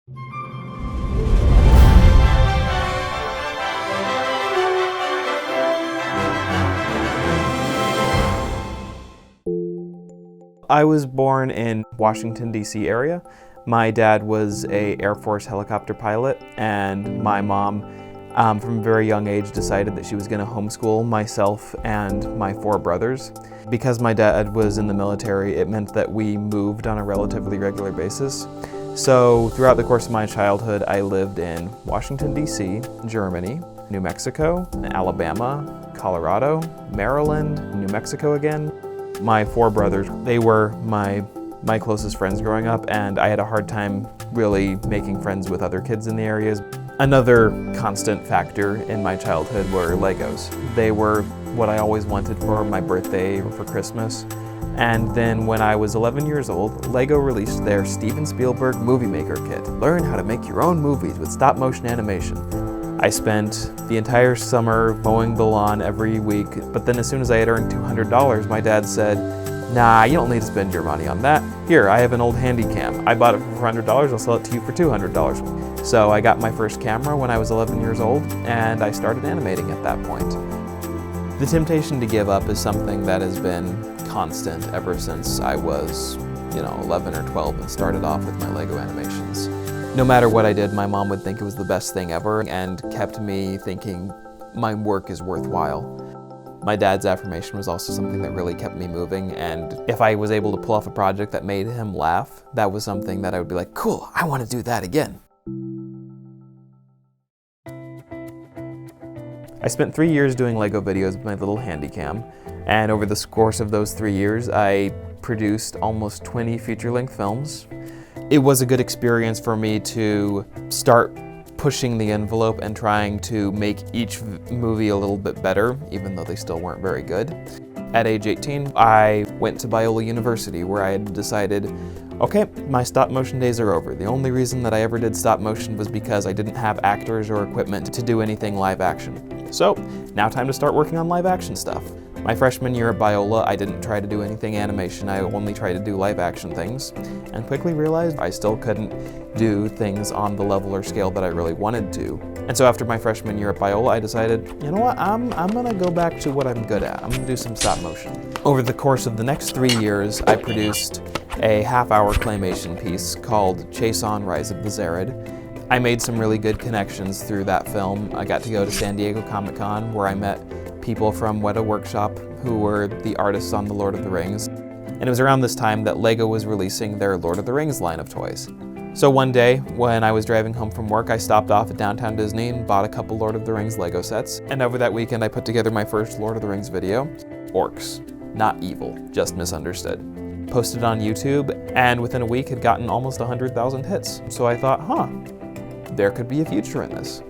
I was born in Washington, D.C. area. My dad was an Air Force helicopter pilot, and my mom, from a very young age, decided that she was going to homeschool myself and my 4 brothers. Because my dad was in the military, it meant that we moved on a relatively regular basis. So throughout the course of my childhood, I lived in Washington, D.C., Germany, New Mexico, Alabama, Colorado, Maryland, New Mexico again. My 4 brothers, they were my closest friends growing up, and I had a hard time really making friends with other kids in the areas. Another constant factor in my childhood were Legos. They were what I always wanted for my birthday or for Christmas. And then when I was 11 years old, Lego released their Steven Spielberg Movie Maker Kit. Learn how to make your own movies with stop-motion animation. I spent the entire summer mowing the lawn every week, but then as soon as I had earned $200, my dad said, "Nah, you don't need to spend your money on that. Here, I have an old handy cam. I bought it for $400, I'll sell it to you for $200. So I got my first camera when I was 11 years old, and I started animating at that point. The temptation to give up is something that has been constant ever since I was, 11 or 12 and started off with my Lego animations. No matter what I did, my mom would think it was the best thing ever and kept me thinking my work is worthwhile. My dad's affirmation was also something that really kept me moving, and if I was able to pull off a project that made him laugh, that was something that I would be like, cool, I want to do that again. I spent 3 years doing Lego videos with my little handycam, and over the course of those 3 years, I produced almost 20 feature-length films. It was a good experience for me to start pushing the envelope and trying to make each movie a little bit better, even though they still weren't very good. At age 18, I went to Biola University, where I had decided, okay, my stop motion days are over. The only reason that I ever did stop motion was because I didn't have actors or equipment to do anything live action. So, now time to start working on live action stuff. My freshman year at Biola, I didn't try to do anything animation, I only tried to do live action things, and quickly realized I still couldn't do things on the level or scale that I really wanted to. And so after my freshman year at Biola, I decided, you know what, I'm gonna go back to what I'm good at. I'm gonna do some stop motion. Over the course of the next 3 years, I produced a half-hour claymation piece called Chase On: Rise of the Zerid. I made some really good connections through that film. I got to go to San Diego Comic-Con, where I met people from Weta Workshop who were the artists on The Lord of the Rings. And it was around this time that Lego was releasing their Lord of the Rings line of toys. So one day, when I was driving home from work, I stopped off at downtown Disney and bought a couple Lord of the Rings Lego sets. And over that weekend, I put together my first Lord of the Rings video. Orcs. Not evil, just misunderstood. Posted on YouTube, and within a week had gotten almost 100,000 hits. So I thought, there could be a future in this.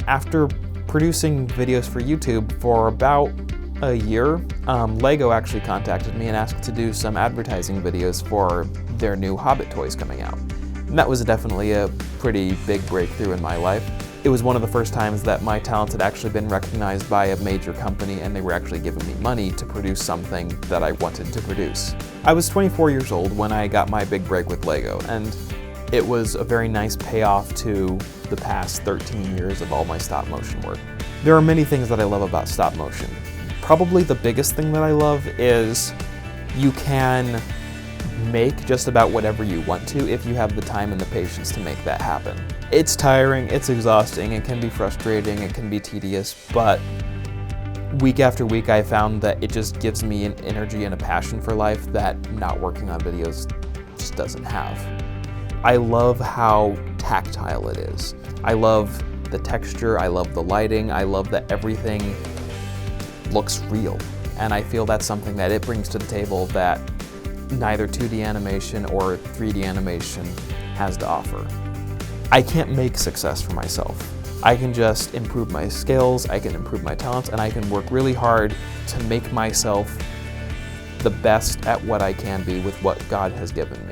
After producing videos for YouTube for about a year, Lego actually contacted me and asked to do some advertising videos for their new Hobbit toys coming out. And that was definitely a pretty big breakthrough in my life. It was one of the first times that my talents had actually been recognized by a major company, and they were actually giving me money to produce something that I wanted to produce. I was 24 years old when I got my big break with Lego, and it was a very nice payoff to the past 13 years of all my stop motion work. There are many things that I love about stop motion. Probably the biggest thing that I love is you can make just about whatever you want to if you have the time and the patience to make that happen. It's tiring, it's exhausting, it can be frustrating, it can be tedious, but week after week I found that it just gives me an energy and a passion for life that not working on videos just doesn't have. I love how tactile it is. I love the texture, I love the lighting, I love that everything looks real. And I feel that's something that it brings to the table that neither 2D animation or 3D animation has to offer. I can't make success for myself. I can just improve my skills, I can improve my talents, and I can work really hard to make myself the best at what I can be with what God has given me.